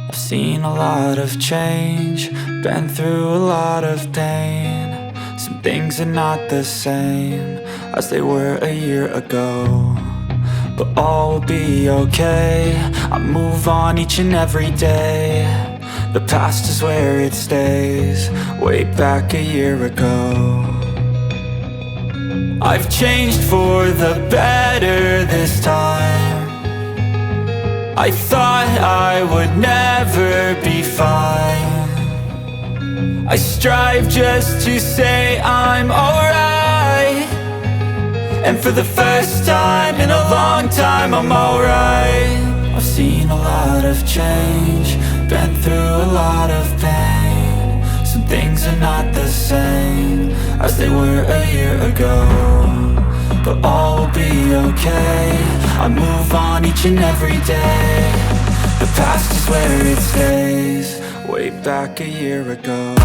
I've seen a lot of change, been through a lot of pain. Some things are not the same as they were a year ago, but all will be okay. I move on each and every day. The past is where it stays, way back a year ago. I've changed for the better this time. I thought I would never be fine. I strive just to say I'm alright, and for the first time in a long time I'm alright. I've seen a lot of change, been through a lot of pain. Some things are not the same as they were a year ago, but all will be okay. I move on each and every day. The past is where it stays, way back a year ago.